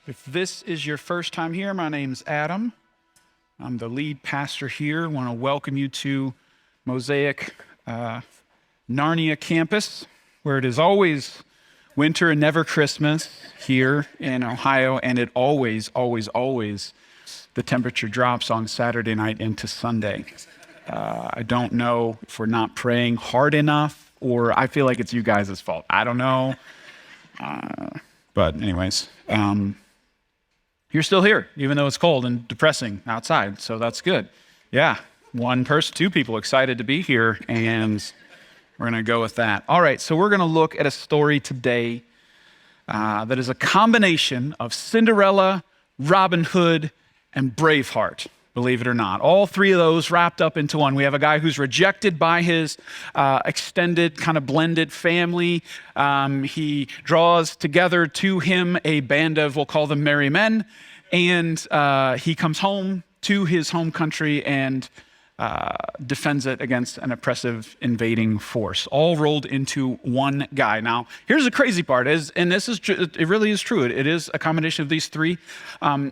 If this is your first time here, my name's Adam. I'm the lead pastor here. I want to welcome you to Mosaic Narnia campus, where it is always winter and never Christmas here in Ohio, and it always, the temperature drops on Saturday night into Sunday. I don't know if we're not praying hard enough, or I feel like it's you guys' fault. I don't know. But anyways, you're still here, even though it's cold and depressing outside, so that's good. Yeah, one person, two people excited to be here, and we're going to go with that. All right, so we're going to look at a story today that is a combination of Cinderella, Robin Hood, and Braveheart, believe it or not. All three of those wrapped up into one. We have a guy who's rejected by his extended, kind of blended family. He draws together to him a band of, we'll call them merry men, and he comes home to his home country and defends it against an oppressive invading force, all rolled into one guy. Now, here's the crazy part, and this is it really is true. It is a combination of these three.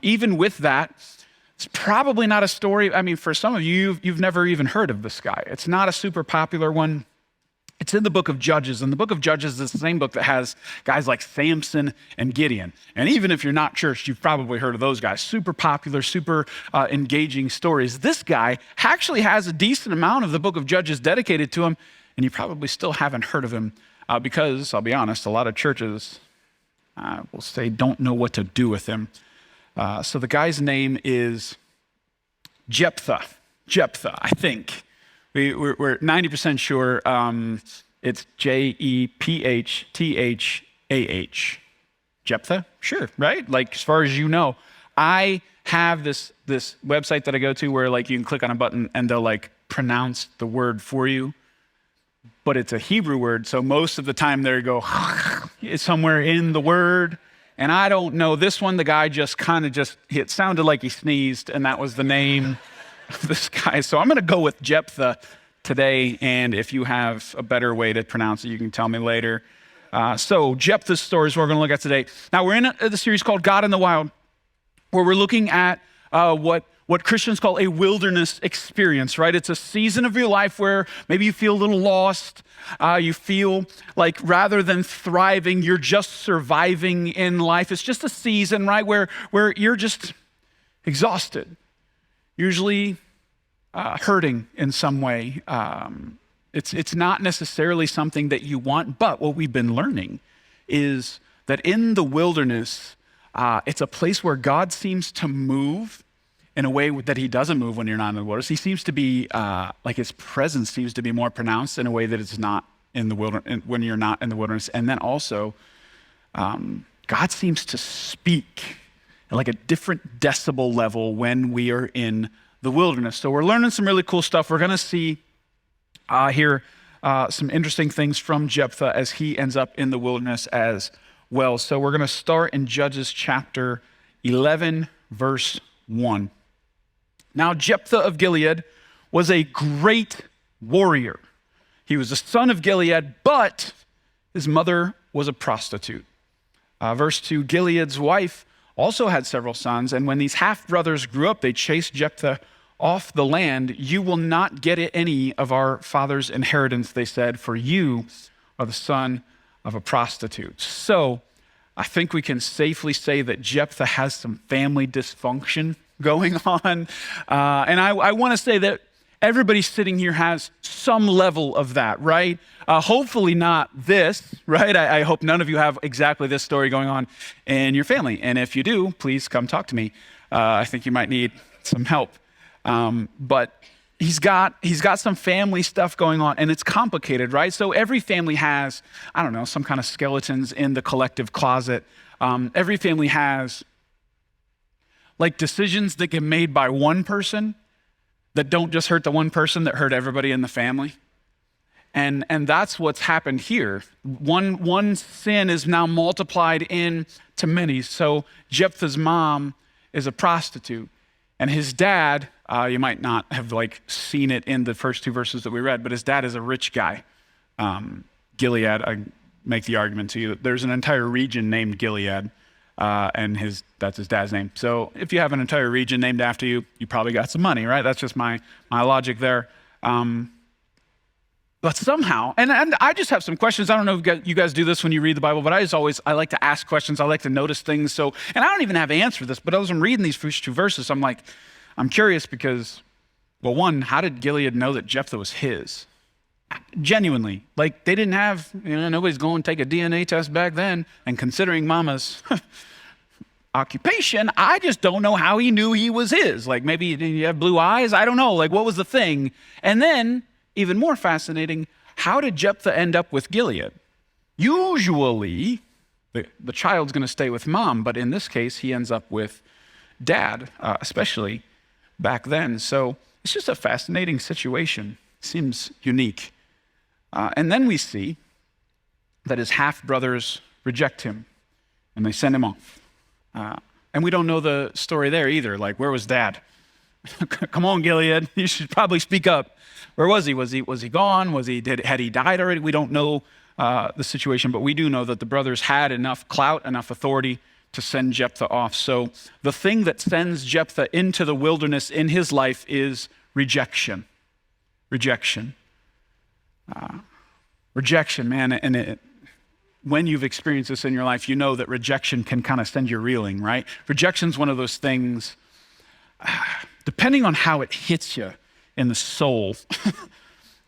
Even with that, it's probably not a story. I mean, for some of you, you've never even heard of this guy. It's not a super popular one. It's in the book of Judges, and the book of Judges is the same book that has guys like Samson and Gideon. And even if you're not church, you've probably heard of those guys. Super popular, super engaging stories. This guy actually has a decent amount of the book of Judges dedicated to him, and you probably still haven't heard of him because, I'll be honest, a lot of churches will say don't know what to do with him. So the guy's name is Jephthah. Jephthah, I think. We're 90% sure it's Jephthah. Jephthah? Sure, right? Like, as far as you know. I have this website that I go to where, like, you can click on a button and they'll, like, pronounce the word for you. But it's a Hebrew word, so most of the time there you go, it's somewhere in the word. And I don't know, this one, the guy just it sounded like he sneezed, and that was the name of this guy. So I'm going to go with Jephthah today, and if you have a better way to pronounce it, you can tell me later. So Jephthah's story is what we're going to look at today. Now, we're in the series called God in the Wild, where we're looking at what Christians call a wilderness experience, right? It's a season of your life where maybe you feel a little lost. You feel like rather than thriving, you're just surviving in life. It's just a season, right, where you're just exhausted, usually hurting in some way. It's not necessarily something that you want, but what we've been learning is that in the wilderness, it's a place where God seems to move in a way that he doesn't move when you're not in the wilderness. He seems to be, like his presence seems to be more pronounced in a way that it's not in the wilderness, when you're not in the wilderness. And then also, God seems to speak at like a different decibel level when we are in the wilderness. So we're learning some really cool stuff. We're gonna see here some interesting things from Jephthah as he ends up in the wilderness as well. So we're gonna start in Judges chapter 11, verse 1. Now, Jephthah of Gilead was a great warrior. He was the son of Gilead, but his mother was a prostitute. Verse 2, Gilead's wife also had several sons, and when these half-brothers grew up, they chased Jephthah off the land. You will not get any of our father's inheritance, they said, for you are the son of a prostitute. So I think we can safely say that Jephthah has some family dysfunction going on. And I want to say that everybody sitting here has some level of that, right? Hopefully not this, right? I hope none of you have exactly this story going on in your family. And if you do, please come talk to me. I think you might need some help. But he's got some family stuff going on, and it's complicated, right? So every family has, I don't know, some kind of skeletons in the collective closet. Every family has like decisions that get made by one person that don't just hurt the one person, that hurt everybody in the family. And that's what's happened here. One sin is now multiplied into many. So Jephthah's mom is a prostitute, and his dad, you might not have like seen it in the first two verses that we read, but his dad is a rich guy. Gilead, I make the argument to you that there's an entire region named Gilead. and that's his dad's name. So if you have an entire region named after you, you probably got some money, right? That's just my logic there. But somehow, and I just have some questions. I don't know if you guys do this when you read the Bible, but I like to ask questions. I like to notice things. So, and I don't even have an answer for this, but as I'm reading these first two verses, I'm curious because, well, one, how did Gilead know that Jephthah was his? Genuinely, like they didn't have, nobody's going to take a DNA test back then. And considering Mama's occupation, I just don't know how he knew he was his. Like maybe he had blue eyes. I don't know. Like what was the thing? And then, even more fascinating, how did Jephthah end up with Gilead? Usually, the child's going to stay with mom, but in this case, he ends up with dad, especially back then. So it's just a fascinating situation. Seems unique. And then we see that his half-brothers reject him, and they send him off. And we don't know the story there either. Like, where was dad? Come on, Gilead, you should probably speak up. Where was he? Was he gone? Had he died already? We don't know the situation, but we do know that the brothers had enough clout, enough authority to send Jephthah off. So the thing that sends Jephthah into the wilderness in his life is rejection. Rejection, man. And when you've experienced this in your life, you know that rejection can kind of send you reeling, right? Rejection's one of those things, depending on how it hits you in the soul,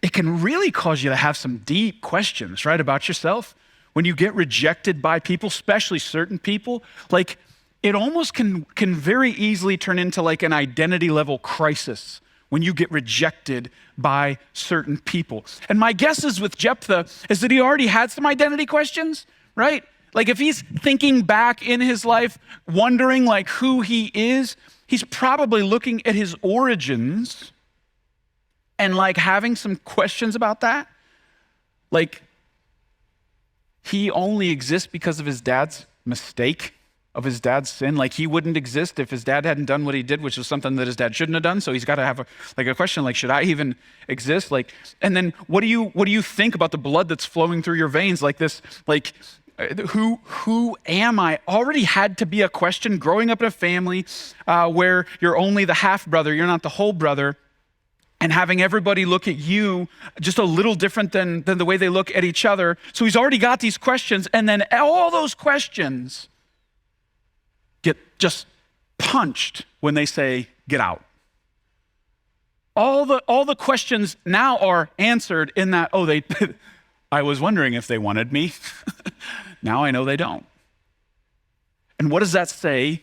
it can really cause you to have some deep questions, right, about yourself. When you get rejected by people, especially certain people, like it almost can very easily turn into like an identity level crisis when you get rejected by certain people. And my guess is with Jephthah is that he already had some identity questions, right? Like if he's thinking back in his life, wondering like who he is, he's probably looking at his origins and like having some questions about that. Like he only exists because of his dad's mistake, of his dad's sin. Like he wouldn't exist if his dad hadn't done what he did, which was something that his dad shouldn't have done. So he's got to have a question like, should I even exist? Like, and then what do you think about the blood that's flowing through your veins like this? Like, who am I? Already had to be a question growing up in a family where you're only the half brother, you're not the whole brother. And having everybody look at you just a little different than the way they look at each other. So he's already got these questions, and then all those questions get just punched when they say, get out. All the questions now are answered in that, I was wondering if they wanted me. Now I know they don't. And what does that say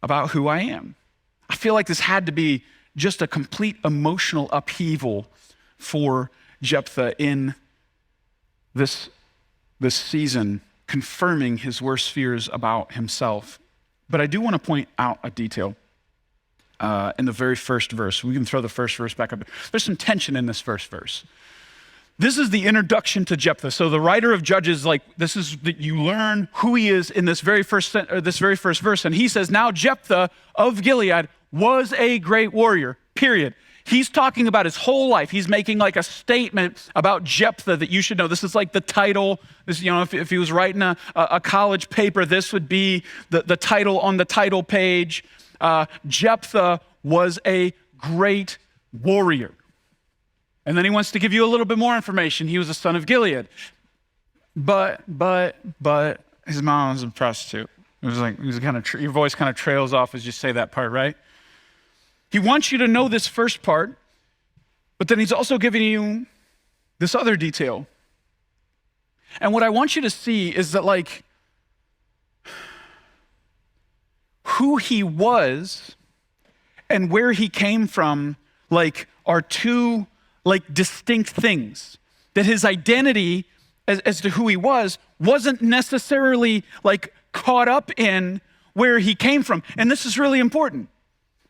about who I am? I feel like this had to be just a complete emotional upheaval for Jephthah in this season, confirming his worst fears about himself. But I do want to point out a detail in the very first verse. We can throw the first verse back up. There's some tension in this first verse. This is the introduction to Jephthah. So the writer of Judges, you learn who he is in this very first verse. And he says, now Jephthah of Gilead was a great warrior, period. He's talking about his whole life. He's making like a statement about Jephthah that you should know. This is like the title. This, if he was writing a college paper, this would be the title on the title page. Jephthah was a great warrior. And then he wants to give you a little bit more information. He was a son of Gilead. But his mom was a prostitute. It was like, your voice kind of trails off as you say that part, right? He wants you to know this first part, but then he's also giving you this other detail. And what I want you to see is that like who he was and where he came from like are two like distinct things. That his identity as to who he wasn't necessarily like caught up in where he came from. And this is really important.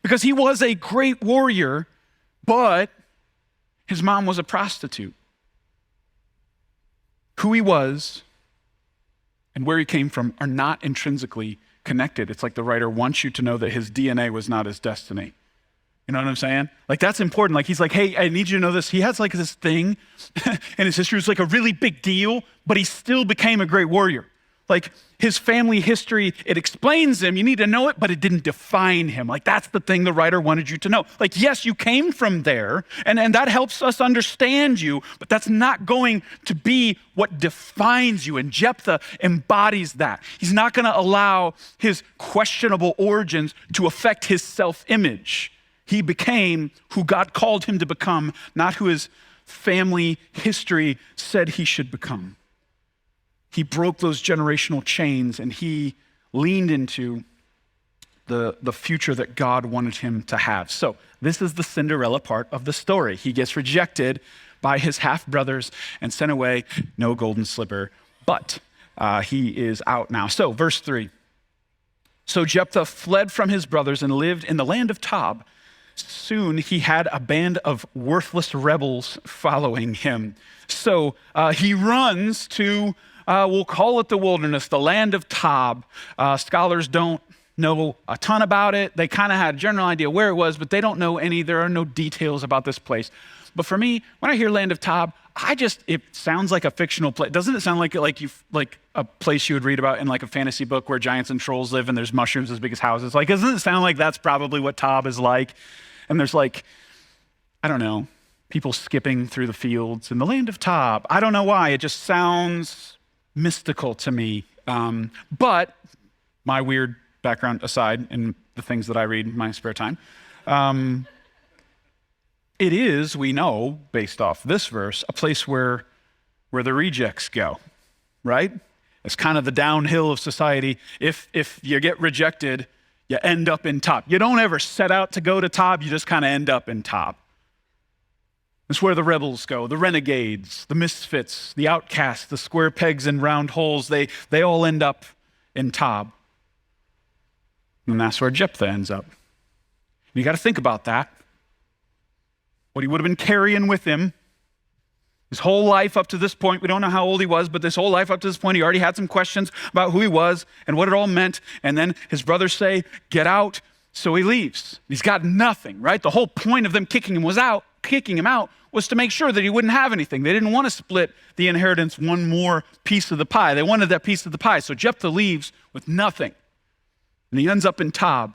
Because he was a great warrior, but his mom was a prostitute. Who he was and where he came from are not intrinsically connected. It's like the writer wants you to know that his DNA was not his destiny. You know what I'm saying? Like that's important. Like he's like, hey, I need you to know this. He has like this thing in his history. It was like a really big deal, but he still became a great warrior. like his family history, it explains him. You need to know it, but it didn't define him. Like that's the thing the writer wanted you to know. Like, yes, you came from there, and that helps us understand you, but that's not going to be what defines you. And Jephthah embodies that. He's not going to allow his questionable origins to affect his self-image. He became who God called him to become, not who his family history said he should become. He broke those generational chains and he leaned into the future that God wanted him to have. So this is the Cinderella part of the story. He gets rejected by his half-brothers and sent away, no golden slipper, but he is out now. So verse 3, so Jephthah fled from his brothers and lived in the land of Tob. Soon he had a band of worthless rebels following him. So he runs to, we'll call it the wilderness, the land of Tob. Scholars don't know a ton about it. They kind of had a general idea where it was, but they don't know there are no details about this place. But for me, when I hear land of Tob, it sounds like a fictional place. Doesn't it sound like a place you would read about in like a fantasy book where giants and trolls live and there's mushrooms as big as houses? Like, doesn't it sound like that's probably what Tob is like? And there's like, I don't know, people skipping through the fields in the land of Tob. I don't know why, it just sounds mystical to me. But my weird background aside in the things that I read in my spare time, it is, we know, based off this verse, a place where the rejects go, right? It's kind of the downhill of society. If you get rejected, you end up in Tob. You don't ever set out to go to Tob, you just kind of end up in Tob. It's where the rebels go, the renegades, the misfits, the outcasts, the square pegs and round holes, they all end up in Tob. And that's where Jephthah ends up. You got to think about that. What he would have been carrying with him his whole life up to this point. We don't know how old he was, but this whole life up to this point, he already had some questions about who he was and what it all meant. And then his brothers say, get out. So he leaves. He's got nothing, right? The whole point of them kicking him out was to make sure that he wouldn't have anything. They didn't want to split the inheritance one more piece of the pie. They wanted that piece of the pie. So Jephthah leaves with nothing. And he ends up in Tob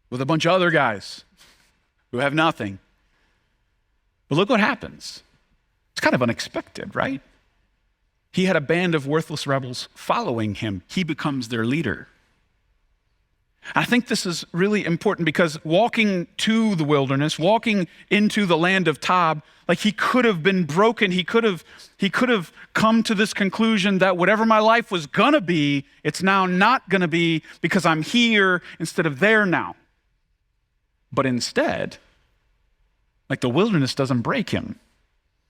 with a bunch of other guys who have nothing. But look what happens. It's kind of unexpected, right? He had a band of worthless rebels following him. He becomes their leader. I think this is really important because walking to the wilderness, walking into the land of Tob, like he could have been broken. He could have come to this conclusion that whatever my life was gonna be, it's now not gonna be because I'm here instead of there now. But instead, like the wilderness doesn't break him.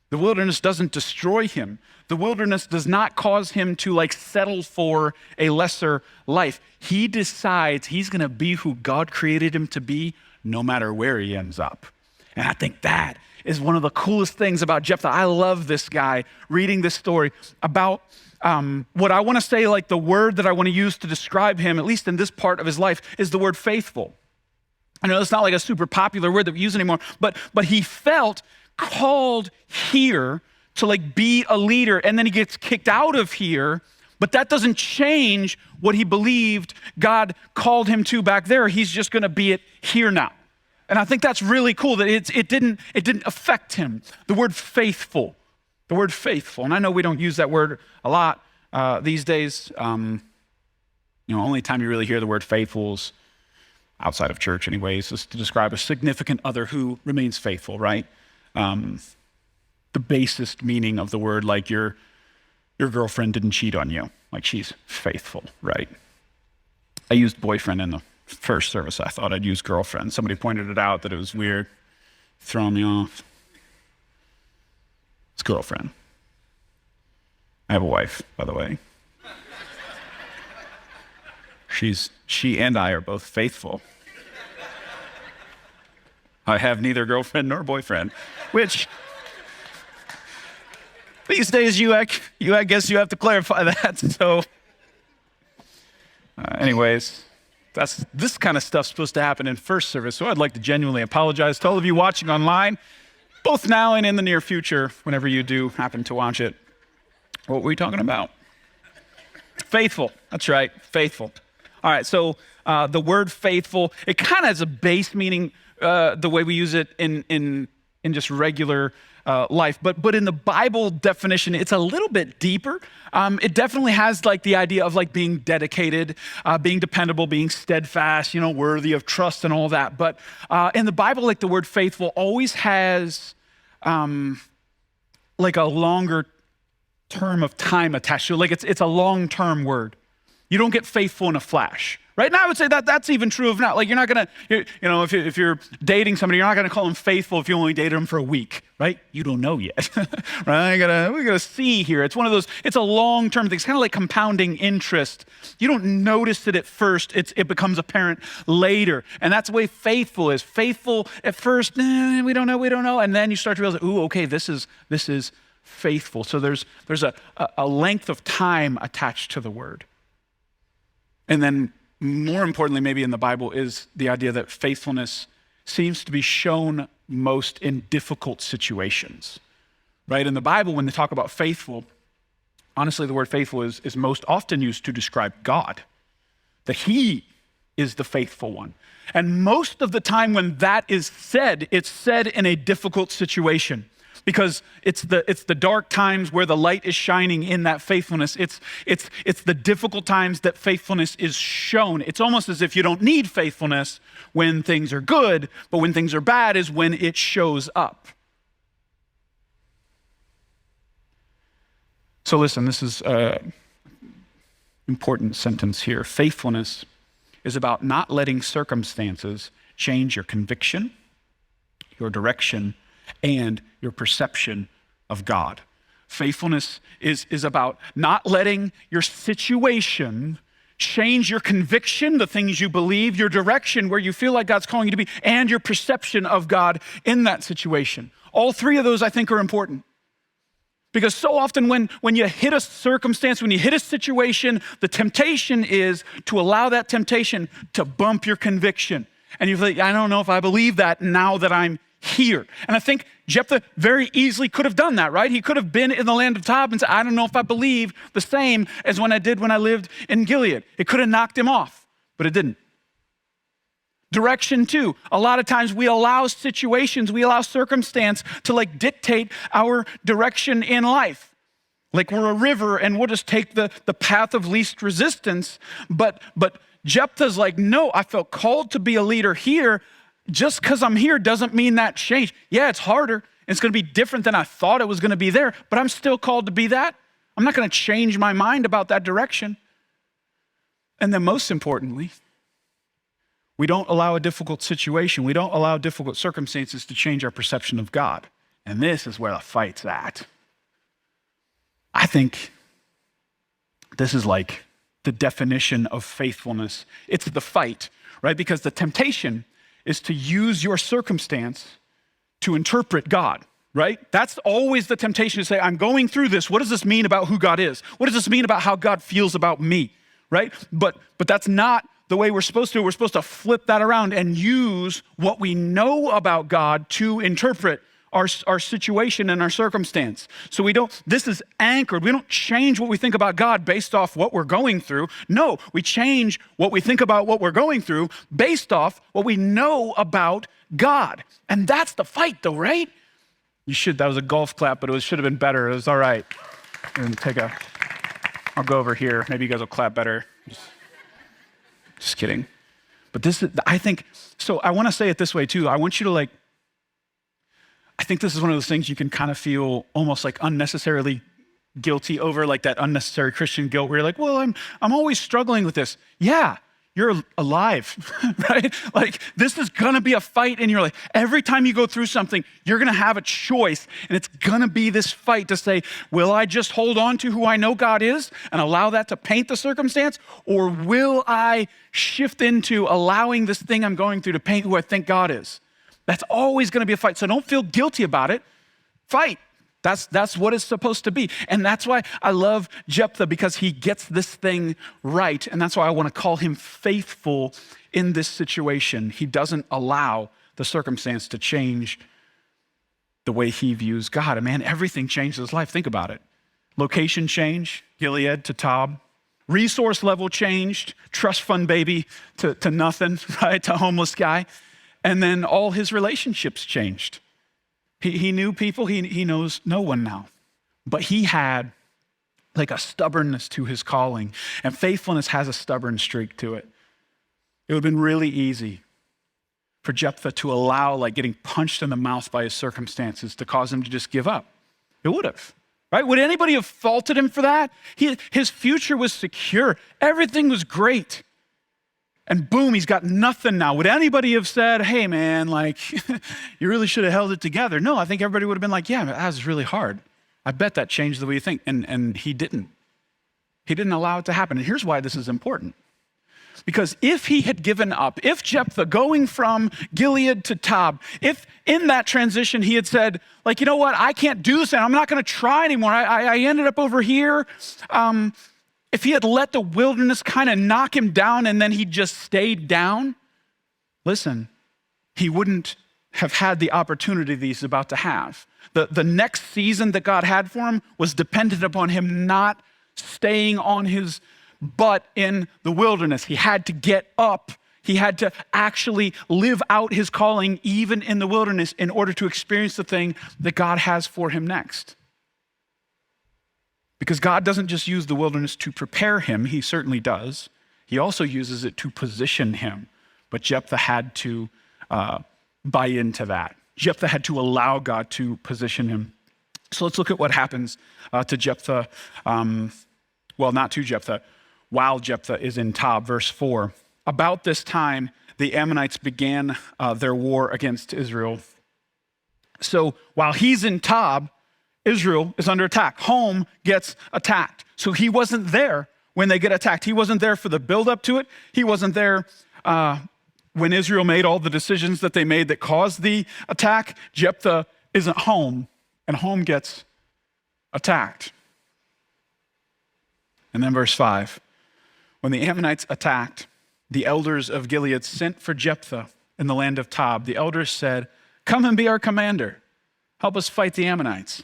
The wilderness doesn't destroy him. The wilderness does not cause him to like settle for a lesser life. He decides he's going to be who God created him to be no matter where he ends up. And I think that is one of the coolest things about Jephthah. I love this guy reading this story about what I want to say, like the word that I want to use to describe him, at least in this part of his life, is the word faithful. I know it's not like a super popular word that we use anymore, but he felt called here to like be a leader, and then he gets kicked out of here, but that doesn't change what he believed God called him to back there. He's just going to be it here now. And I think that's really cool that it didn't affect him. The word faithful, and I know we don't use that word a lot these days. Only time you really hear the word faithful is outside of church anyways, is to describe a significant other who remains faithful, right? The basest meaning of the word, like your girlfriend didn't cheat on you, like she's faithful, right? I used boyfriend in the first service. I thought I'd use girlfriend. Somebody pointed it out that it was weird, throwing me off. It's girlfriend. I have a wife, by the way. She and I are both faithful. I have neither girlfriend nor boyfriend, which these days I guess you have to clarify that. So anyways, this kind of stuff's supposed to happen in first service. So I'd like to genuinely apologize to all of you watching online, both now and in the near future, whenever you do happen to watch it. What were we talking about? Faithful. That's right. Faithful. All right. So the word faithful, it kind of has a base meaning the way we use it in just regular life. But in the Bible definition, it's a little bit deeper. It definitely has like the idea of like being dedicated, being dependable, being steadfast, worthy of trust and all that. But in the Bible, like the word faithful always has like a longer term of time attached to it. Like it's a long-term word. You don't get faithful in a flash, right? Now I would say that that's even true of now. Like you're not gonna, if you're dating somebody, you're not gonna call them faithful if you only dated them for a week, right? You don't know yet, right? We gotta see here. It's one of those. It's a long-term thing. It's kind of like compounding interest. You don't notice it at first. It becomes apparent later, and that's the way faithful is. Faithful at first, we don't know, and then you start to realize, ooh, okay, this is faithful. So there's a length of time attached to the word. And then more importantly, maybe in the Bible, is the idea that faithfulness seems to be shown most in difficult situations, right? In the Bible, when they talk about faithful, honestly, the word faithful is most often used to describe God, that he is the faithful one. And most of the time when that is said, it's said in a difficult situation. Because it's the dark times where the light is shining in that faithfulness. It's the difficult times that faithfulness is shown. It's almost as if you don't need faithfulness when things are good, but when things are bad is when it shows up. So listen, this is an important sentence here. Faithfulness is about not letting circumstances change your conviction, your direction, and your perception of God. Faithfulness is about not letting your situation change your conviction, the things you believe, your direction, where you feel like God's calling you to be, and your perception of God in that situation. All three of those, I think, are important. Because so often when you hit a circumstance, when you hit a situation, the temptation is to allow that temptation to bump your conviction. And you think, I don't know if I believe that now that I'm here. And I think Jephthah very easily could have done that, right? He could have been in the land of Tob and said, I don't know if I believe the same as when I did when I lived in Gilead. It could have knocked him off, but it didn't. Direction too. A lot of times we allow situations, we allow circumstance to like dictate our direction in life. Like we're a river and we'll just take the path of least resistance. But Jephthah's like, no, I felt called to be a leader here. Just because I'm here doesn't mean that changed. Yeah, it's harder. It's going to be different than I thought it was going to be there, but I'm still called to be that. I'm not going to change my mind about that direction. And then most importantly, we don't allow a difficult situation. We don't allow difficult circumstances to change our perception of God. And this is where the fight's at. I think this is like the definition of faithfulness. It's the fight, right? Because the temptation is to use your circumstance to interpret God, right? That's always the temptation to say, I'm going through this. What does this mean about who God is? What does this mean about how God feels about me, right? But that's not the way we're supposed to. We're supposed to flip that around and use what we know about God to interpret our situation and our circumstance. So this is anchored. We don't change what we think about God based off what we're going through. No, we change what we think about what we're going through based off what we know about God. And that's the fight though, right? That was a golf clap, but should have been better. It was all right. I'll go over here. Maybe you guys will clap better. Just kidding. But I think, so I want to say it this way too. I want you to I think this is one of those things you can kind of feel almost like unnecessarily guilty over, like that unnecessary Christian guilt where you're like, well, I'm always struggling with this. Yeah, you're alive, right? Like this is gonna be a fight in your life. Every time you go through something, you're gonna have a choice, and it's gonna be this fight to say, will I just hold on to who I know God is and allow that to paint the circumstance, or will I shift into allowing this thing I'm going through to paint who I think God is? That's always going to be a fight. So don't feel guilty about it. Fight. That's what it's supposed to be. And that's why I love Jephthah, because he gets this thing right. And that's why I want to call him faithful in this situation. He doesn't allow the circumstance to change the way he views God. And man, everything changed his life. Think about it. Location change, Gilead to Tob, resource level changed, trust fund baby to nothing, right? To homeless guy. And then all his relationships changed. He knew people, he knows no one now. But he had like a stubbornness to his calling, and faithfulness has a stubborn streak to it. It would have been really easy for Jephthah to allow like getting punched in the mouth by his circumstances to cause him to just give up. It would have, right? Would anybody have faulted him for that? His future was secure. Everything was great. And boom, he's got nothing now. Would anybody have said, hey man, like, you really should have held it together? No, I think everybody would have been like, yeah, that was really hard. I bet that changed the way you think. And he didn't. He didn't allow it to happen. And here's why this is important. Because if he had given up, if Jephthah going from Gilead to Tob, if in that transition he had said, like, you know what, I can't do this, and I'm not going to try anymore. I ended up over here. If he had let the wilderness kind of knock him down and then he just stayed down, listen, he wouldn't have had the opportunity that he's about to have. The next season that God had for him was dependent upon him not staying on his butt in the wilderness. He had to get up. He had to actually live out his calling even in the wilderness in order to experience the thing that God has for him next. Because God doesn't just use the wilderness to prepare him, he certainly does. He also uses it to position him. But Jephthah had to buy into that. Jephthah had to allow God to position him. So let's look at what happens to Jephthah. Not to Jephthah, while Jephthah is in Tob, verse 4. About this time, the Ammonites began their war against Israel. So while he's in Tob, Israel is under attack. Home gets attacked. So he wasn't there when they get attacked. He wasn't there for the buildup to it. He wasn't there when Israel made all the decisions that they made that caused the attack. Jephthah isn't home, and home gets attacked. And then verse 5. When the Ammonites attacked, the elders of Gilead sent for Jephthah in the land of Tob. The elders said, come and be our commander. Help us fight the Ammonites.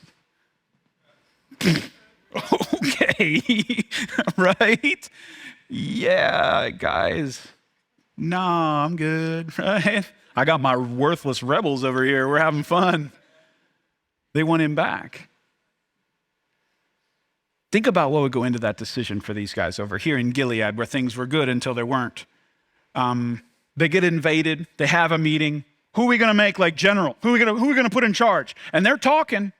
Okay, right? Yeah, guys. No, I'm good, right? I got my worthless rebels over here. We're having fun. They want him back. Think about what would go into that decision for these guys over here in Gilead where things were good until they weren't. They get invaded. They have a meeting. Who are we going to make like general? Who are we going to put in charge? And they're talking.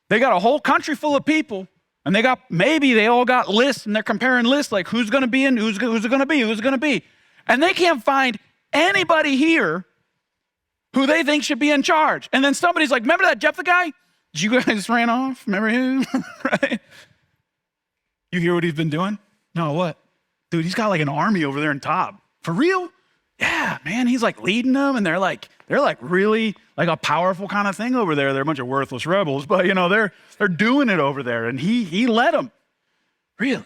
They got a whole country full of people, and they all got lists, and they're comparing lists like who's going to be in, who's going to be. And they can't find anybody here who they think should be in charge. And then somebody's like, remember that Jephthah guy? Did you guys ran off? Remember him? Right? You hear what he's been doing? No, what? Dude, he's got like an army over there in Tob. For real? Yeah, man, he's like leading them, and they're like really like a powerful kind of thing over there. They're a bunch of worthless rebels, but you know, they're doing it over there, and he led them. Really?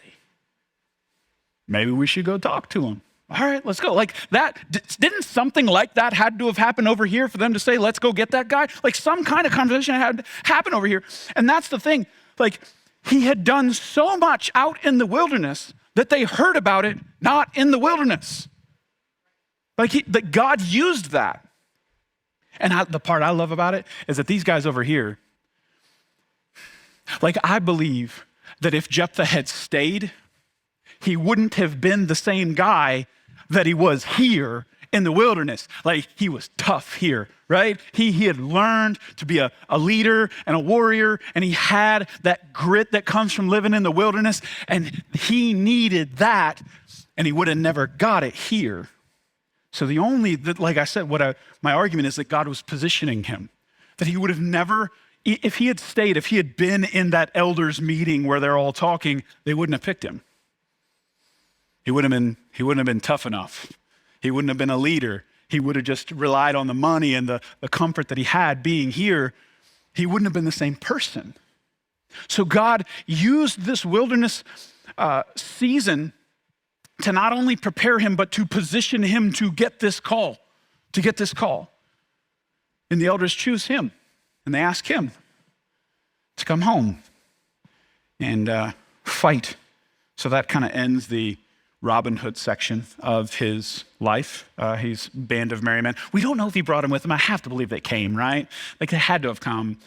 Maybe we should go talk to him. All right, let's go. Like that, didn't something like that had to have happened over here for them to say, let's go get that guy? Like some kind of conversation had to happen over here. And that's the thing. Like he had done so much out in the wilderness that they heard about it not in the wilderness. That God used that. And the part I love about it is that these guys over here, like I believe that if Jephthah had stayed, he wouldn't have been the same guy that he was here in the wilderness. Like he was tough here, right? He had learned to be a leader and a warrior, and he had that grit that comes from living in the wilderness, and he needed that, and he would have never got it here. So like I said, my argument is that God was positioning him, that he would have never, if he had stayed, if he had been in that elders meeting where they're all talking, they wouldn't have picked him. He wouldn't have been tough enough. He wouldn't have been a leader. He would have just relied on the money and the comfort that he had being here. He wouldn't have been the same person. So God used this wilderness season to not only prepare him, but to position him to get this call, And the elders choose him, and they ask him to come home and fight So that kind of ends the Robin Hood section of his life. He's band of merry men. We don't know if he brought him with him. I have to believe they came, right? Like they had to have come,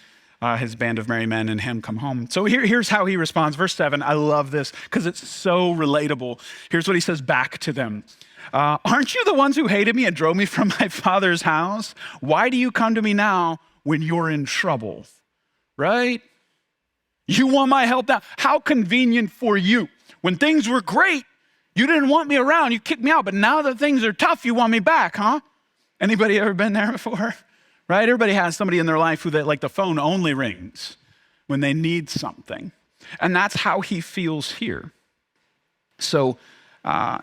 his band of merry men and him come home. So here's how he responds. Verse 7, I love this because it's so relatable. Here's what he says back to them. Aren't you the ones who hated me and drove me from my father's house? Why do you come to me now when you're in trouble? Right? You want my help now? How convenient for you. When things were great, you didn't want me around. You kicked me out. But now that things are tough, you want me back, huh? Anybody ever been there before? Right? Everybody has somebody in their life who like the phone only rings when they need something. And that's how he feels here. So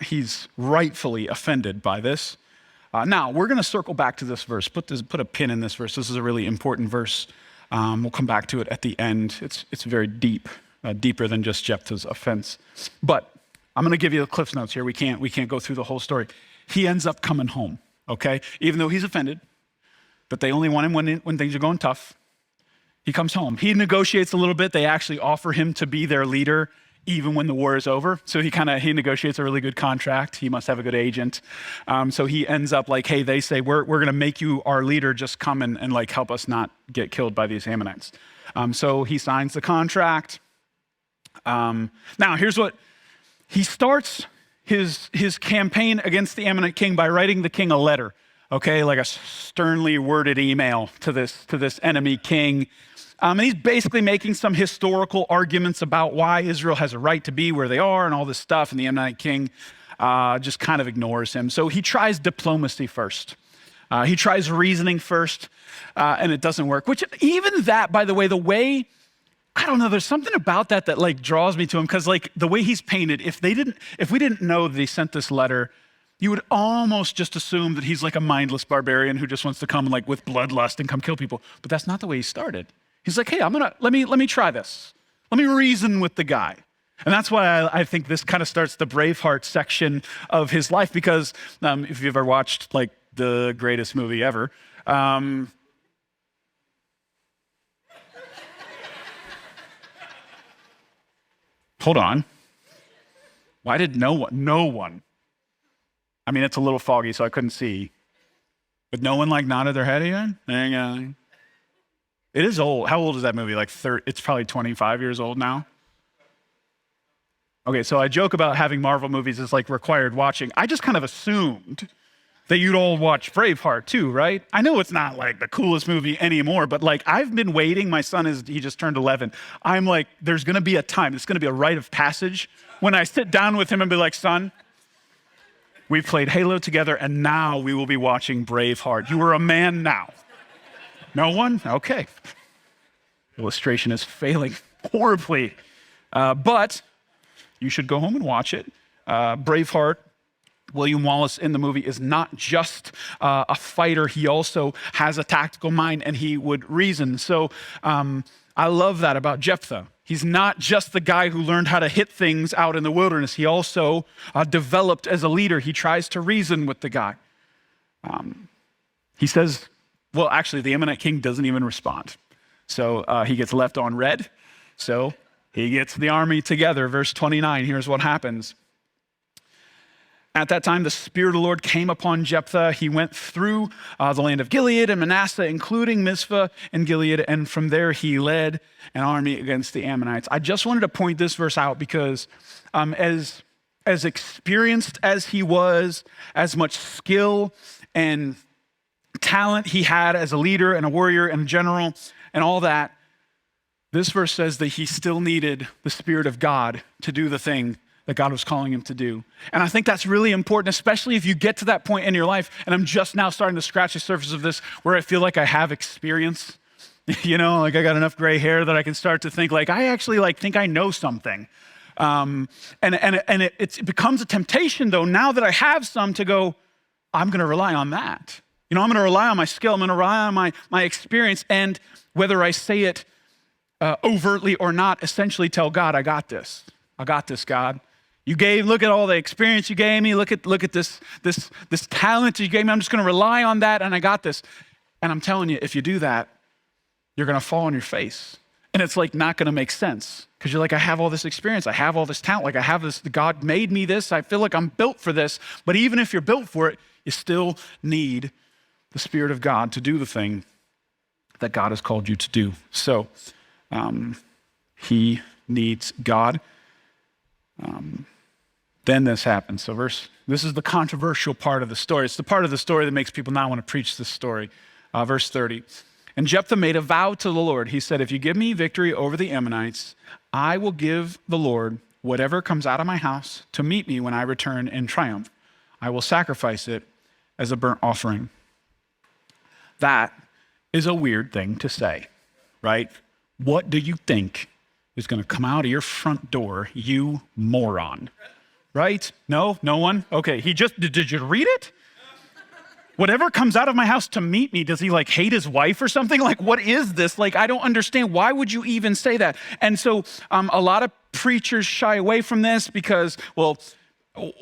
he's rightfully offended by this. Now, we're going to circle back to this verse. Put a pin in this verse. This is a really important verse. We'll come back to it at the end. It's very deep, deeper than just Jephthah's offense. But I'm going to give you the Cliff's Notes here. We can't go through the whole story. He ends up coming home, okay? Even though he's offended, but they only want him when things are going tough. He comes home. He negotiates a little bit. They actually offer him to be their leader even when the war is over. So he negotiates a really good contract. He must have a good agent. So he ends up like, hey, they say, we're going to make you our leader. Just come and like help us not get killed by these Ammonites. So he signs the contract. Now here's what, he starts his campaign against the Ammonite king by writing the king a letter. Okay, like a sternly worded email to this enemy king. And he's basically making some historical arguments about why Israel has a right to be where they are and all this stuff, and the Ammonite king just kind of ignores him. So he tries diplomacy first. He tries reasoning first, and it doesn't work. Which even that, by the way, I don't know, there's something about that like draws me to him, because like the way he's painted, if we didn't know that he sent this letter, you would almost just assume that he's like a mindless barbarian who just wants to come like with bloodlust and come kill people. But that's not the way he started. He's like, hey, let me try this. Let me reason with the guy. And that's why I think this kind of starts the Braveheart section of his life, because if you've ever watched like the greatest movie ever, hold on. Why did no one? I mean, it's a little foggy, so I couldn't see. But no one like nodded their head again? It is old. How old is that movie? Like 30, it's probably 25 years old now. Okay, so I joke about having Marvel movies as like required watching. I just kind of assumed that you'd all watch Braveheart too, right? I know it's not like the coolest movie anymore, but like I've been waiting. My son he just turned 11. I'm like, there's gonna be a time, it's gonna be a rite of passage when I sit down with him and be like, son, we've played Halo together, and now we will be watching Braveheart. You are a man now. No one? Okay. Illustration is failing horribly. But you should go home and watch it. Braveheart, William Wallace in the movie is not just a fighter. He also has a tactical mind, and he would reason. So I love that about Jephthah. He's not just the guy who learned how to hit things out in the wilderness. He also developed as a leader. He tries to reason with the guy. He says, well, actually, the Ammonite king doesn't even respond. So he gets left on red. So he gets the army together. Verse 29, here's what happens. At that time, the Spirit of the Lord came upon Jephthah. He went through the land of Gilead and Manasseh, including Mizpah and Gilead, and from there he led an army against the Ammonites. I just wanted to point this verse out because as experienced as he was, as much skill and talent he had as a leader and a warrior and a general and all that, this verse says that he still needed the Spirit of God to do the thing that God was calling him to do. And I think that's really important, especially if you get to that point in your life, and I'm just now starting to scratch the surface of this, where I feel like I have experience, like I got enough gray hair that I can start to think like, I actually like think I know something. It becomes a temptation though, now that I have some, to go, I'm gonna rely on that. I'm gonna rely on my skill, I'm gonna rely on my experience, and whether I say it overtly or not, essentially tell God, I got this, God. Look at all the experience you gave me. Look at this talent you gave me. I'm just going to rely on that, and I got this. And I'm telling you, if you do that, you're going to fall on your face. And it's like not going to make sense because you're like, I have all this experience. I have all this talent. Like I have this, God made me this. I feel like I'm built for this. But even if you're built for it, you still need the Spirit of God to do the thing that God has called you to do. So he needs God. Then this happens. So this is the controversial part of the story. It's the part of the story that makes people not want to preach this story. Verse 30. And Jephthah made a vow to the Lord. He said, if you give me victory over the Ammonites, I will give the Lord whatever comes out of my house to meet me when I return in triumph. I will sacrifice it as a burnt offering. That is a weird thing to say, right? What do you think is going to come out of your front door, you moron? Right? No? No one? Okay, did you read it? Whatever comes out of my house to meet me, does he like hate his wife or something? Like, what is this? Like, I don't understand. Why would you even say that? And so a lot of preachers shy away from this because, well,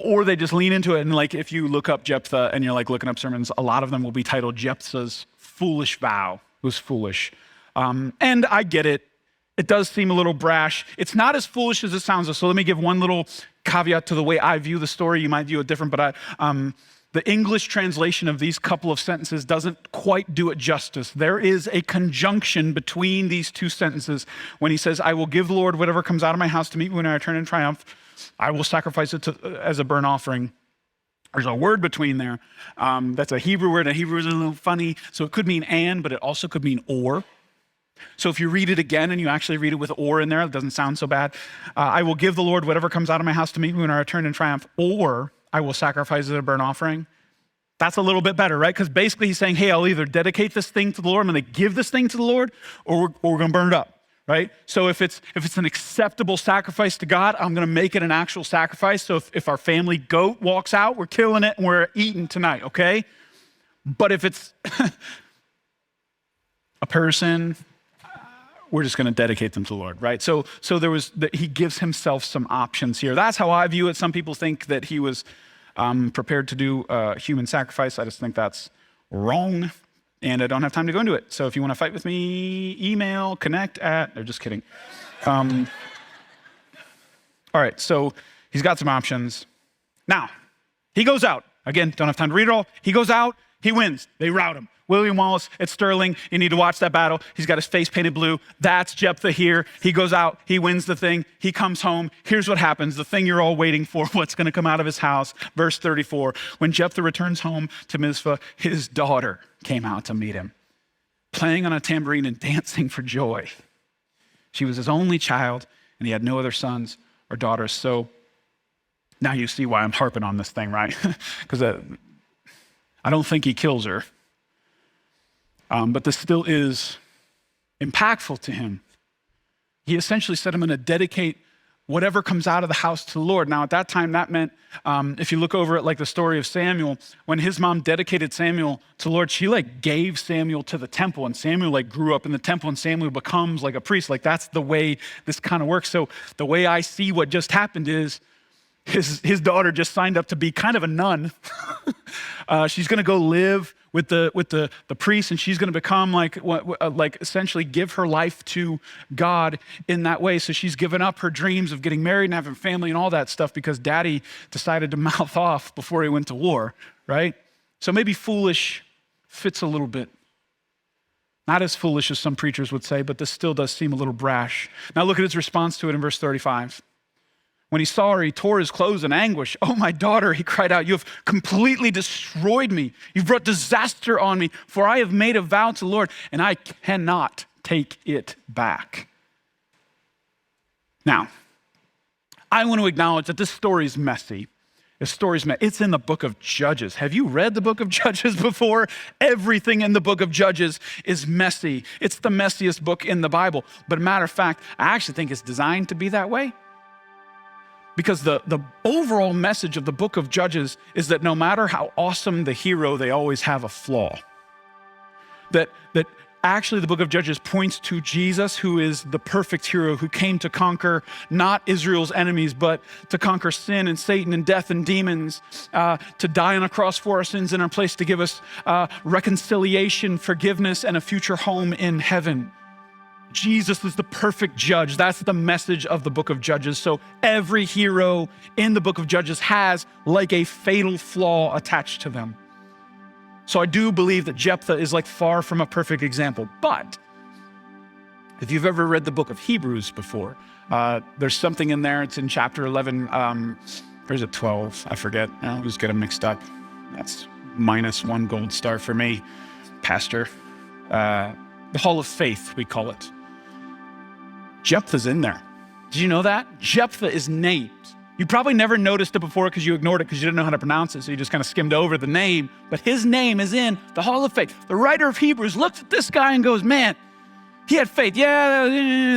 or they just lean into it. And like, if you look up Jephthah and you're like looking up sermons, a lot of them will be titled Jephthah's foolish vow. It was foolish. And I get it. It does seem a little brash. It's not as foolish as it sounds. So let me give one little caveat to the way I view the story. You might view it different, but the English translation of these couple of sentences doesn't quite do it justice. There is a conjunction between these two sentences when he says, I will give the Lord whatever comes out of my house to meet me when I return in triumph. I will sacrifice it as a burnt offering. There's a word between there. That's a Hebrew word, and Hebrew is a little funny. So it could mean and, but it also could mean or. So if you read it again and you actually read it with or in there, it doesn't sound so bad. I will give the Lord whatever comes out of my house to meet me when I return in triumph, or I will sacrifice it as a burnt offering. That's a little bit better, right? Because basically he's saying, hey, I'll either dedicate this thing to the Lord, I'm going to give this thing to the Lord, or we're going to burn it up, right? So if it's an acceptable sacrifice to God, I'm going to make it an actual sacrifice. So if our family goat walks out, we're killing it and we're eating tonight, okay? But if it's a person, we're just going to dedicate them to the Lord, right? So he gives himself some options here. That's how I view it. Some people think that he was prepared to do human sacrifice. I just think that's wrong, and I don't have time to go into it. So if you want to fight with me, email, connect at, they're just kidding. All right, so he's got some options. Now, he goes out. Again, don't have time to read it all. He goes out, he wins. They rout him. William Wallace at Stirling, you need to watch that battle. He's got his face painted blue. That's Jephthah here. He goes out, he wins the thing, he comes home. Here's what happens, the thing you're all waiting for, what's going to come out of his house. Verse 34, when Jephthah returns home to Mizpah, his daughter came out to meet him, playing on a tambourine and dancing for joy. She was his only child, and he had no other sons or daughters. So now you see why I'm harping on this thing, right? Because I don't think he kills her. But this still is impactful to him. He essentially said, I'm going to dedicate whatever comes out of the house to the Lord. Now, at that time, that meant, if you look over at like the story of Samuel, when his mom dedicated Samuel to the Lord, she like gave Samuel to the temple, and Samuel like grew up in the temple, and Samuel becomes like a priest. Like that's the way this kind of works. So the way I see what just happened is his daughter just signed up to be kind of a nun. She's going to go live with the priest, and she's going to become like essentially give her life to God in that way. So she's given up her dreams of getting married and having family and all that stuff because daddy decided to mouth off before he went to war, right? So maybe foolish fits a little bit. Not as foolish as some preachers would say, but this still does seem a little brash. Now look at his response to it in verse 35. When he saw her, he tore his clothes in anguish. Oh, my daughter, he cried out, you have completely destroyed me. You've brought disaster on me, for I have made a vow to the Lord, and I cannot take it back. Now, I want to acknowledge that this story is messy. It's in the book of Judges. Have you read the book of Judges before? Everything in the book of Judges is messy. It's the messiest book in the Bible. But a matter of fact, I actually think it's designed to be that way. Because the overall message of the book of Judges is that no matter how awesome the hero, they always have a flaw. That actually the book of Judges points to Jesus, who is the perfect hero, who came to conquer not Israel's enemies, but to conquer sin and Satan and death and demons, to die on a cross for our sins in our place, to give us reconciliation, forgiveness, and a future home in heaven. Jesus is the perfect judge. That's the message of the book of Judges. So every hero in the book of Judges has like a fatal flaw attached to them. So I do believe that Jephthah is like far from a perfect example. But if you've ever read the book of Hebrews before, there's something in there. It's in chapter 11. Or is it 12? I forget. I always get them mixed up. That's -1 gold star for me, Pastor. The Hall of Faith, we call it. Jephthah's in there. Did you know that? Jephthah is named. You probably never noticed it before because you ignored it because you didn't know how to pronounce it, so you just kind of skimmed over the name. But his name is in the Hall of Faith. The writer of Hebrews looks at this guy and goes, man, he had faith. Yeah,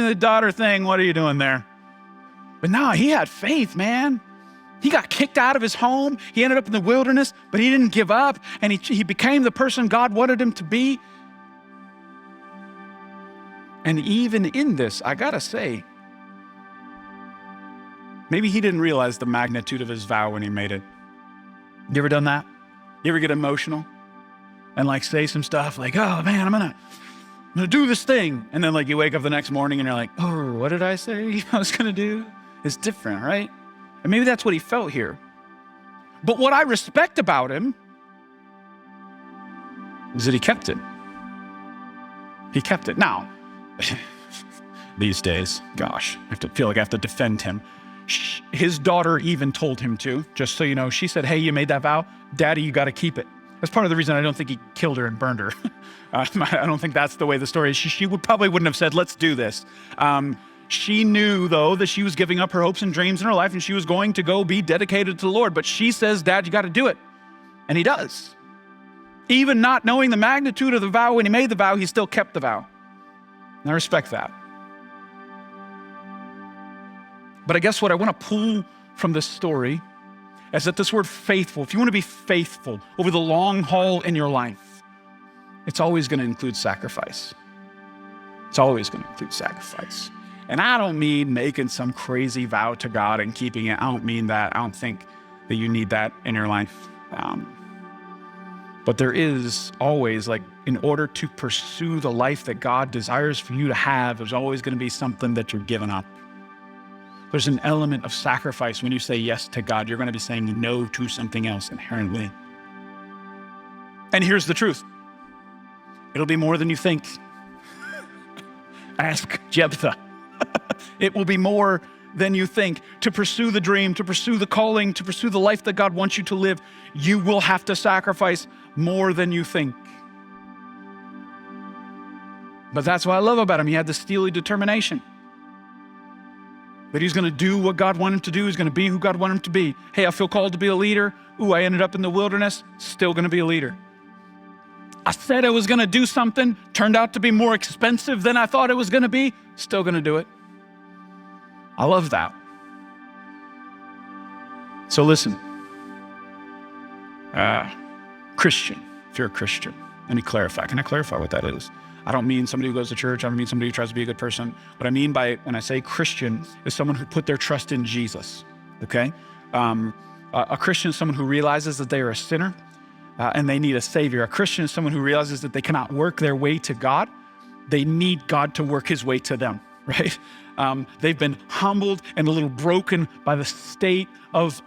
the daughter thing, what are you doing there? But no, he had faith, man. He got kicked out of his home. He ended up in the wilderness, but he didn't give up, and he became the person God wanted him to be. And even in this, I gotta say, maybe he didn't realize the magnitude of his vow when he made it. You ever done that? You ever get emotional and like say some stuff like, oh man, I'm gonna do this thing. And then like you wake up the next morning and you're like, oh, what did I say I was gonna do? It's different, right? And maybe that's what he felt here. But what I respect about him is that he kept it. He kept it. Now, these days, gosh, I feel like I have to defend him. His daughter even told him to, just so you know. She said, hey, you made that vow? Daddy, you got to keep it. That's part of the reason I don't think he killed her and burned her. I don't think that's the way the story is. She probably wouldn't have said, let's do this. She knew, though, that she was giving up her hopes and dreams in her life and she was going to go be dedicated to the Lord. But she says, Dad, you got to do it. And he does. Even not knowing the magnitude of the vow when he made the vow, he still kept the vow. And I respect that. But I guess what I want to pull from this story is that this word faithful, if you want to be faithful over the long haul in your life, it's always going to include sacrifice. It's always going to include sacrifice. And I don't mean making some crazy vow to God and keeping it. I don't mean that. I don't think that you need that in your life. But there is always, like, in order to pursue the life that God desires for you to have, there's always going to be something that you're giving up. There's an element of sacrifice when you say yes to God. You're going to be saying no to something else inherently. And here's the truth. It'll be more than you think. Ask Jephthah. It will be more than you think. To pursue the dream, to pursue the calling, to pursue the life that God wants you to live, you will have to sacrifice more than you think. But that's what I love about him. He had this steely determination that he's going to do what God wanted him to do. He's going to be who God wanted him to be. Hey, I feel called to be a leader. Ooh, I ended up in the wilderness. Still going to be a leader. I said I was going to do something. Turned out to be more expensive than I thought it was going to be. Still going to do it. I love that. So listen, Christian, if you're a Christian, let me clarify. Can I clarify what that is? I don't mean somebody who goes to church. I don't mean somebody who tries to be a good person. What I mean by when I say Christian is someone who put their trust in Jesus, okay? A Christian is someone who realizes that they are a sinner and they need a savior. A Christian is someone who realizes that they cannot work their way to God. They need God to work his way to them, right? They've been humbled and a little broken by the state of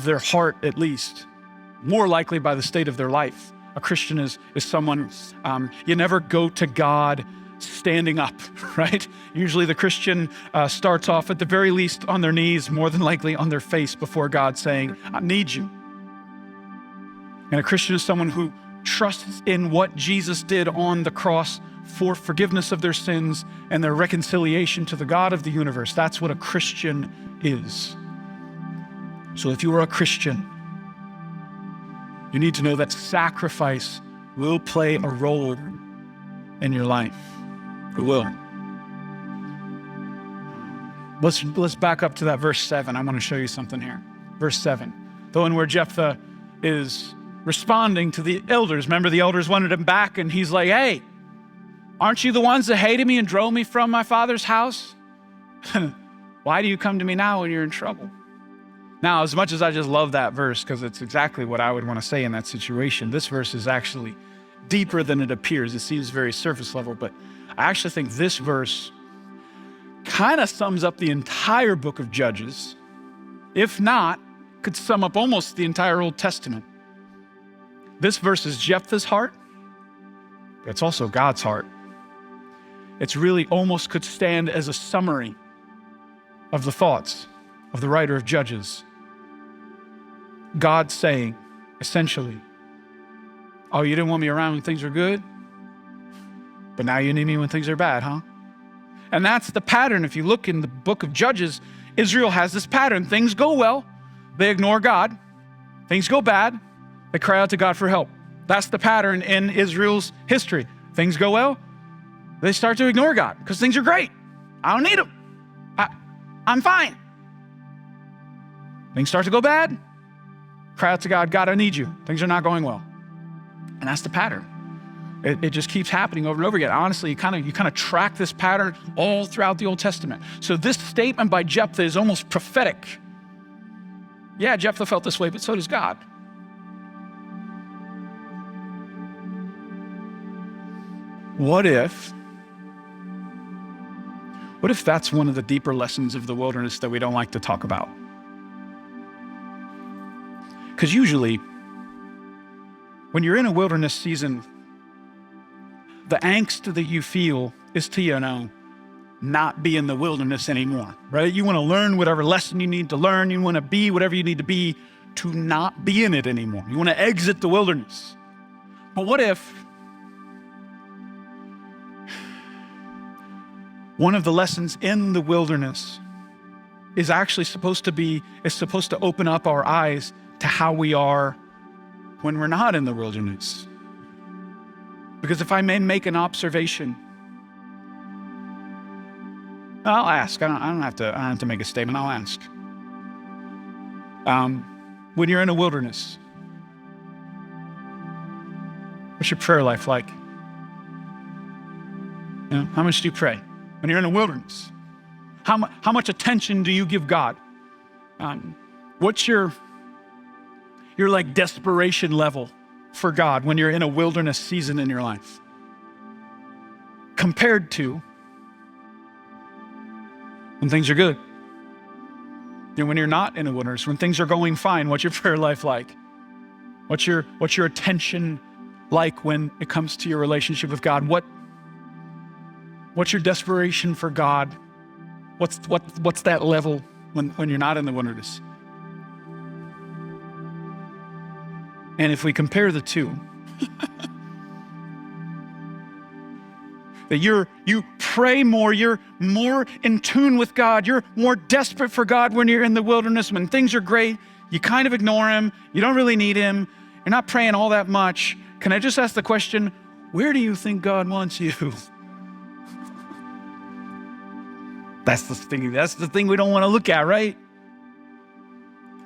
their heart, at least. More likely by the state of their life. A Christian is someone, you never go to God standing up, right? Usually the Christian starts off at the very least on their knees, more than likely on their face before God saying, I need you. And a Christian is someone who trusts in what Jesus did on the cross for forgiveness of their sins and their reconciliation to the God of the universe. That's what a Christian is. So if you are a Christian, you need to know that sacrifice will play a role in your life. It will. Let's back up to that verse 7. I want to show you something here. Verse 7, the one where Jephthah is responding to the elders. Remember, the elders wanted him back, and he's like, hey, aren't you the ones that hated me and drove me from my father's house? Why do you come to me now when you're in trouble? Now, as much as I just love that verse, because it's exactly what I would want to say in that situation, this verse is actually deeper than it appears. It seems very surface level, but I actually think this verse kind of sums up the entire book of Judges. If not, could sum up almost the entire Old Testament. This verse is Jephthah's heart, but it's also God's heart. It's really almost could stand as a summary of the thoughts of the writer of Judges. God saying, essentially, oh, you didn't want me around when things were good, but now you need me when things are bad, huh? And that's the pattern. If you look in the book of Judges, Israel has this pattern. Things go well, they ignore God. Things go bad, they cry out to God for help. That's the pattern in Israel's history. Things go well, they start to ignore God because things are great. I don't need him. I'm fine. Things start to go bad, cry out to God, God, I need you. Things are not going well. And that's the pattern. It just keeps happening over and over again. Honestly, you kind of track this pattern all throughout the Old Testament. So this statement by Jephthah is almost prophetic. Yeah, Jephthah felt this way, but so does God. What if that's one of the deeper lessons of the wilderness that we don't like to talk about? Because usually, when you're in a wilderness season, the angst that you feel is to, not be in the wilderness anymore, right? You want to learn whatever lesson you need to learn. You want to be whatever you need to be to not be in it anymore. You want to exit the wilderness. But what if one of the lessons in the wilderness is actually supposed to open up our eyes to how we are when we're not in the wilderness? Because if I may make an observation, I'll ask. I don't have to make a statement. I'll ask. When you're in a wilderness, what's your prayer life like? How much do you pray when you're in a wilderness? How much attention do you give God? What's your desperation level for God when you're in a wilderness season in your life? Compared to when things are good. When you're not in a wilderness, when things are going fine, what's your prayer life like? What's your attention like when it comes to your relationship with God? What's your desperation for God? What's that level when you're not in the wilderness? And if we compare the two, that you pray more, you're more in tune with God, you're more desperate for God when you're in the wilderness. When things are great, you kind of ignore him, you don't really need him, you're not praying all that much. Can I just ask the question, where do you think God wants you? That's the thing we don't want to look at, right?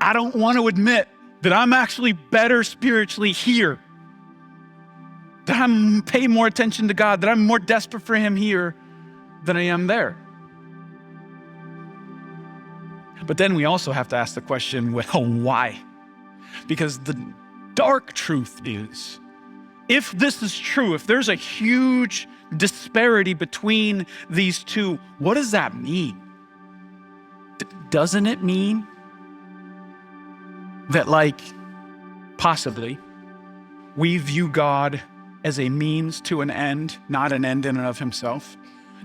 I don't want to admit that I'm actually better spiritually here, that I'm paying more attention to God, that I'm more desperate for him here than I am there. But then we also have to ask the question, well, why? Because the dark truth is, if this is true, if there's a huge disparity between these two, what does that mean? Doesn't it mean that, possibly, we view God as a means to an end, not an end in and of himself?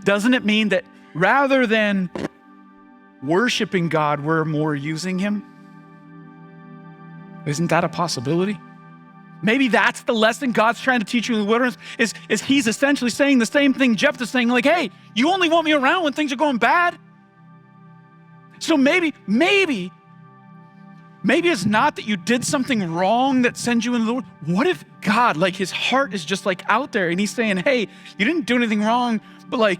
Doesn't it mean that rather than worshiping God, we're more using him? Isn't that a possibility? Maybe that's the lesson God's trying to teach you in the wilderness, is he's essentially saying the same thing Jephthah's saying, hey, you only want me around when things are going bad. So maybe it's not that you did something wrong that sends you into the world. What if God, his heart is just out there and he's saying, hey, you didn't do anything wrong, but I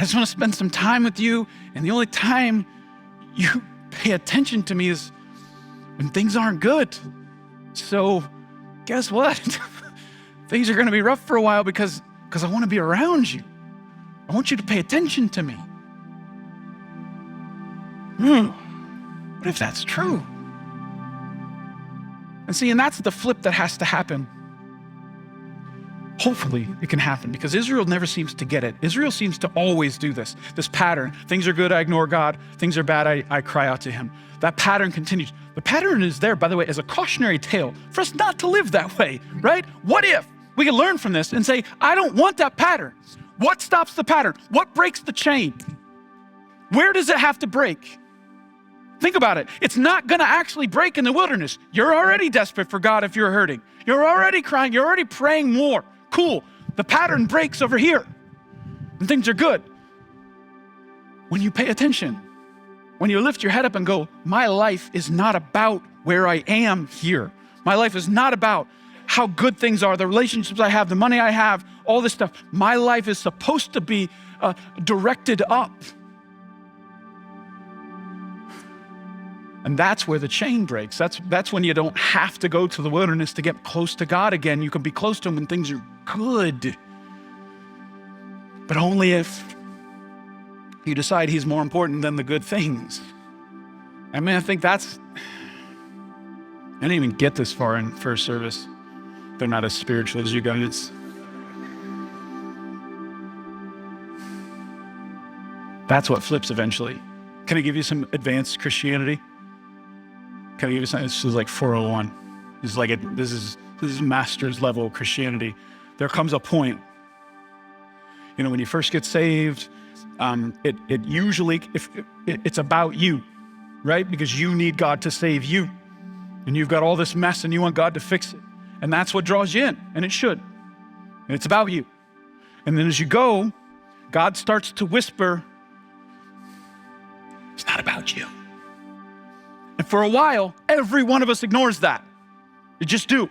just want to spend some time with you. And the only time you pay attention to me is when things aren't good. So guess what? Things are going to be rough for a while because I want to be around you. I want you to pay attention to me. What if that's true? And that's the flip that has to happen. Hopefully it can happen, because Israel never seems to get it. Israel seems to always do this pattern. Things are good, I ignore God. Things are bad, I cry out to him. That pattern continues. The pattern is there, by the way, as a cautionary tale for us not to live that way, right? What if we can learn from this and say, I don't want that pattern. What stops the pattern? What breaks the chain? Where does it have to break? Think about it. It's not going to actually break in the wilderness. You're already desperate for God if you're hurting. You're already crying. You're already praying more. Cool. The pattern breaks over here and things are good. When you pay attention, when you lift your head up and go, my life is not about where I am here. My life is not about how good things are, the relationships I have, the money I have, all this stuff. My life is supposed to be directed up. And that's where the chain breaks. That's when you don't have to go to the wilderness to get close to God again. You can be close to him when things are good. But only if you decide he's more important than the good things. I mean, I think I didn't even get this far in first service. They're not as spiritual as you guys. That's what flips eventually. Can I give you some advanced Christianity? Can I give you something? This is like 401. This is master's level Christianity. There comes a point, when you first get saved, it usually, it's about you, right? Because you need God to save you. And you've got all this mess and you want God to fix it. And that's what draws you in, and it should. And it's about you. And then as you go, God starts to whisper, it's not about you. And for a while, every one of us ignores that. You just do.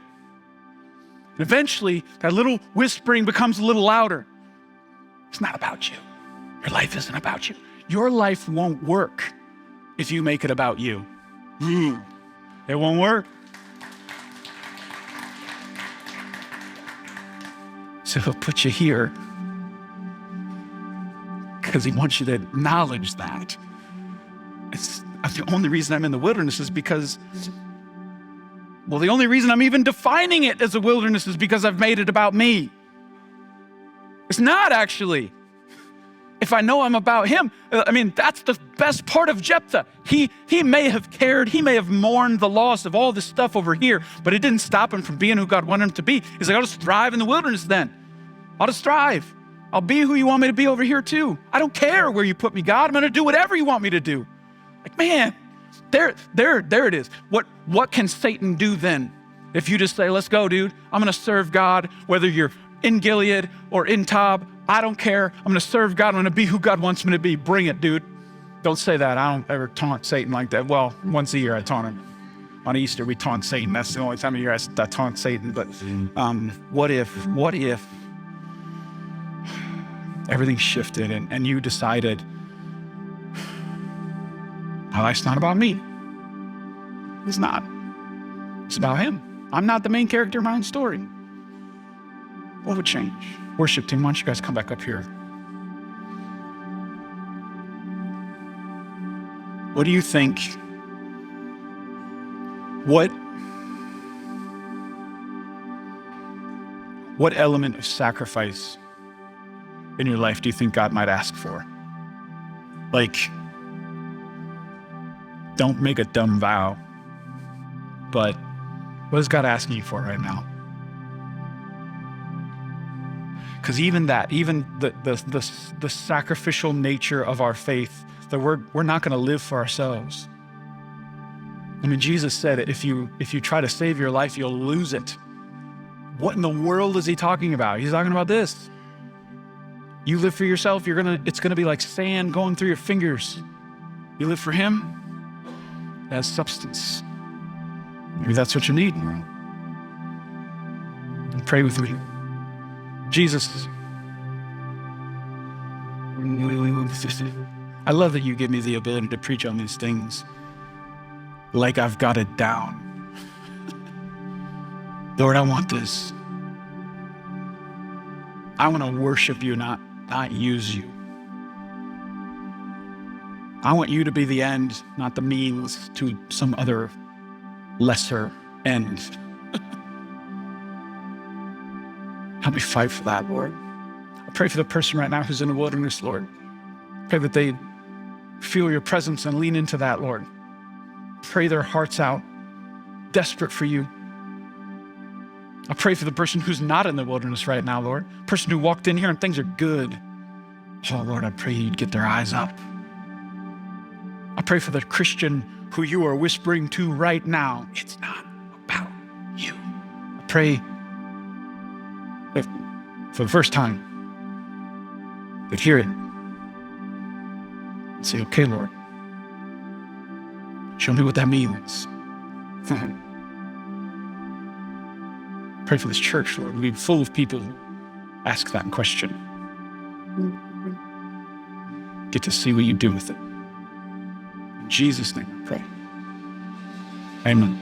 And eventually, that little whispering becomes a little louder. It's not about you. Your life isn't about you. Your life won't work if you make it about you. It won't work. So he'll put you here because he wants you to acknowledge that. The only reason I'm in the wilderness is because, the only reason I'm even defining it as a wilderness is because I've made it about me. It's not actually. If I know I'm about him, that's the best part of Jephthah. He may have cared, he may have mourned the loss of all this stuff over here, but it didn't stop him from being who God wanted him to be. He's like, I'll just thrive in the wilderness then. I'll just thrive. I'll be who you want me to be over here too. I don't care where you put me, God. I'm going to do whatever you want me to do. Like, man, there it is. What can Satan do then? If you just say, let's go, dude. I'm going to serve God, whether you're in Gilead or in Tob. I don't care. I'm going to serve God. I'm going to be who God wants me to be. Bring it, dude. Don't say that. I don't ever taunt Satan like that. Well, once a year I taunt him. On Easter, we taunt Satan. That's the only time of year I taunt Satan. But what if everything shifted and you decided, my life's not about me. It's not. It's about him. I'm not the main character of my own story. What would change? Worship team, why don't you guys come back up here? What do you think? What element of sacrifice in your life do you think God might ask for? Like, don't make a dumb vow, but what is God asking you for right now? Because even the sacrificial nature of our faith, that we're not going to live for ourselves. Jesus said, if you try to save your life, you'll lose it. What in the world is he talking about? He's talking about this. You live for yourself, it's gonna be like sand going through your fingers. You live for him, it has substance. Maybe that's what you need. And pray with me. Jesus, I love that you give me the ability to preach on these things like I've got it down. Lord, I want this. I want to worship you, not use you. I want you to be the end, not the means to some other lesser end. Help Help me fight for that, Lord. I pray for the person right now who's in the wilderness, Lord. Pray that they feel your presence and lean into that, Lord. Pray their hearts out, desperate for you. I pray for the person who's not in the wilderness right now, Lord. Person who walked in here and things are good. Oh, Lord, I pray you'd get their eyes up. I pray for the Christian who you are whispering to right now. It's not about you. I pray that for the first time, they'd hear it and say, okay, Lord, show me what that means. Pray for this church, Lord. We'll be full of people who ask that question. Get to see what you do with it. In Jesus' name I pray. Amen.